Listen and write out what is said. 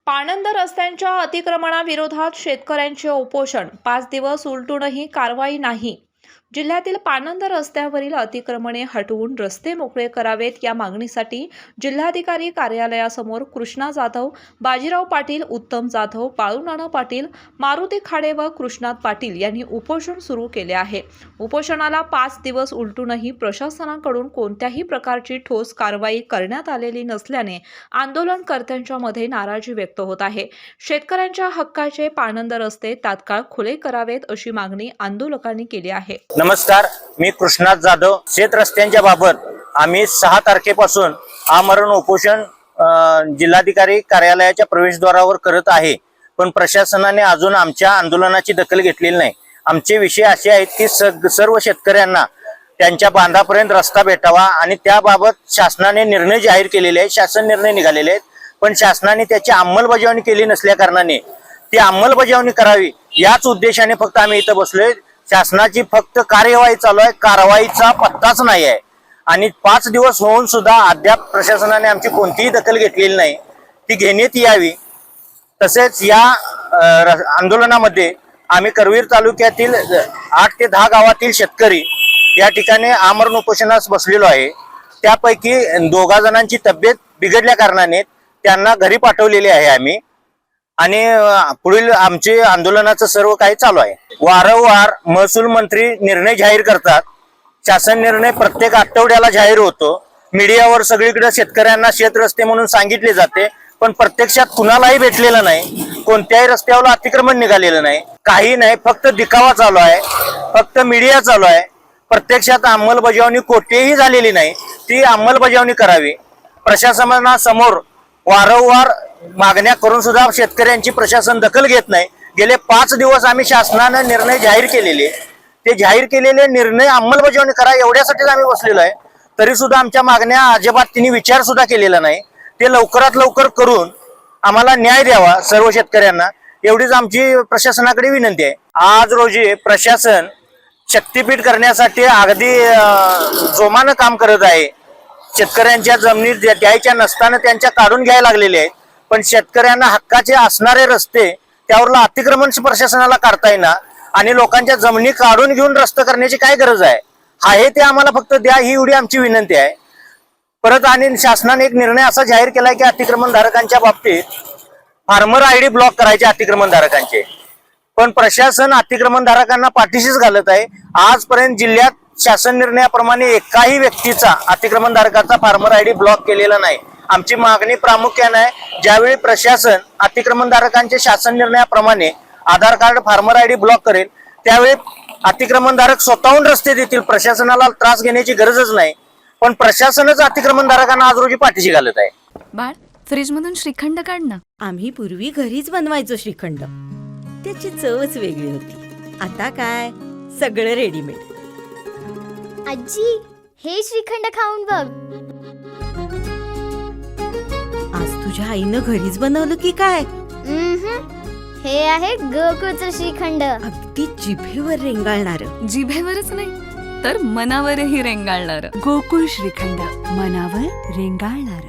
पाणंद रस्त्यांच्या अतिक्रमणाविरोधात शेतकऱ्यांचे उपोषण 5 दिवस उलटूनही कारवाई नाही. जिल्ह्यातील पाणंद रस्त्यावरील अतिक्रमणे हटवून रस्ते मोकळे करावेत या मागणीसाठी जिल्हाधिकारी कार्यालयासमोर कृष्णा जाधव, बाजीराव पाटील, उत्तम जाधव, बाळूनाना पाटील, मारुती खाडे व कृष्णात पाटील यांनी उपोषण सुरू केले आहे. उपोषणाला 5 दिवस उलटूनही प्रशासनाकडून कोणत्याही प्रकारची ठोस कारवाई करण्यात आलेली नसल्याने आंदोलनकर्त्यांच्या मध्ये नाराजी व्यक्त होत आहे. शेतकऱ्यांच्या हक्काचे पाणंद रस्ते तात्काळ खुले करावेत अशी मागणी आंदोलकांनी केली आहे. नमस्कार, मी कृष्णात जाधव. शेत रस्त्यांच्या बाबत आम्ही 6 तारखेपासून आमरण उपोषण जिल्हाधिकारी कार्यालयाच्या प्रवेशद्वारावर करत आहे, पण प्रशासनाने अजून आमच्या आंदोलनाची दखल घेतलेली नाही. आमचे विषय असे आहेत की सर्व शेतकऱ्यांना त्यांच्या बांधापर्यंत रस्ता भेटावा आणि त्याबाबत शासनाने निर्णय जाहीर केलेले आहेत, शासन निर्णय निघालेले आहेत, पण शासनाने त्याची अंमलबजावणी केली नसल्या कारणाने ती अंमलबजावणी करावी याच उद्देशाने फक्त आम्ही इथं बसलोय. शासनाची फक्त कार्यवाही चालू आहे, कारवाईचा पत्ताच नाही आहे आणि 5 दिवस होऊन सुद्धा अद्याप प्रशासनाने आमची कोणतीही दखल घेतलेली नाही, ती घेण्यात यावी. तसेच या आंदोलनामध्ये आम्ही करवीर तालुक्यातील 8 ते 10 गावातील शेतकरी या ठिकाणी आमरण उपोषणास बसलेलो आहे. त्यापैकी 2 जणांची तब्येत बिघडल्या कारणाने त्यांना घरी पाठवलेले आहे आम्ही आणि पुढील आमचे आंदोलनाचं सर्व काही चालू आहे. वारंवार महसूल मंत्री निर्णय जाहीर करतात, शासन निर्णय प्रत्येक आठवड्याला जाहीर होतो, मीडियावर सगळीकडे शेतकऱ्यांना शेत रस्ते म्हणून सांगितले जाते, पण प्रत्यक्षात कुणालाही भेटलेलं नाही. कोणत्याही रस्त्यावर अतिक्रमण निघालेलं नाही, काही नाही, फक्त दिखावा चालू आहे, फक्त मीडिया चालू आहे. प्रत्यक्षात अंमलबजावणी कोठेही झालेली नाही, ती अंमलबजावणी करावी. प्रशासनासमोर वारंवार मागण्या करून सुद्धा शेतकऱ्यांची प्रशासन दखल घेत नाही. गेले 5 दिवस आम्ही शासनाने निर्णय जाहीर केलेले, ते जाहीर केलेले निर्णय अंमलबजावणी करा एवढ्यासाठीच आम्ही बसलेलो आहे. तरी सुद्धा आमच्या मागण्या अजिबात तिने विचार सुद्धा केलेला नाही. ते लवकरात लवकर करून आम्हाला न्याय द्यावा सर्व शेतकऱ्यांना, एवढीच आमची प्रशासनाकडे विनंती आहे. आज रोजी प्रशासन शक्तीपीठ करण्यासाठी अगदी जोमानं काम करत आहे. शेतकऱ्यांच्या जमिनी द्यायच्या नसताना त्यांच्या काढून घ्यायला लागलेले आहेत, पण शेतकऱ्यांना हक्काचे असणारे रस्ते त्यावरला अतिक्रमण प्रशासनाला काढता येईना आणि लोकांच्या जमिनी काढून घेऊन रस्ते करण्याची काय गरज आहे ते आम्हाला फक्त द्या, ही एवढी आमची विनंती आहे. परत आणि शासनाने एक निर्णय असा जाहीर केलाय की अतिक्रमण धारकांच्या बाबतीत फार्मर आयडी ब्लॉक करायचे अतिक्रमण धारकांचे, पण प्रशासन अतिक्रमण धारकांना पाठीशीच घालत आहे. आजपर्यंत जिल्ह्यात शासन निर्णयाप्रमाणे एकाही व्यक्तीचा अतिक्रमण धारकाचा फार्मर आयडी ब्लॉक केलेला नाही. आमची मागणी प्रामुख्याने आहे, ज्यावेळी प्रशासन अतिक्रमण धारकांचे शासन निर्णयाप्रमाणे आधार कार्ड फार्मर आयडी ब्लॉक करेल त्यावेळी अतिक्रमण धारक स्वतःहून रस्ते देतील, प्रशासनाला त्रास घेण्याची गरजच नाही. पण प्रशासनच अतिक्रमण धारकांना आज रोजी पाठीशी घालत आहे. बाळ, फ्रीज मधून श्रीखंड काढ ना. आम्ही पूर्वी घरीच बनवायचो श्रीखंड, त्याची चवच वेगळी होती. आता काय सगळं रेडीमेड. आजी, हे श्रीखंड खाऊन बघ. आज तुझ्या आईनं घरीच बनवलं की काय? हे आहे गोकुळचं श्रीखंड. अगदी जिभेवर रेंगाळणार. जिभेवरच नाही तर मनावरही रेंगाळणार. गोकुळ श्रीखंड, मनावर रेंगाळणार.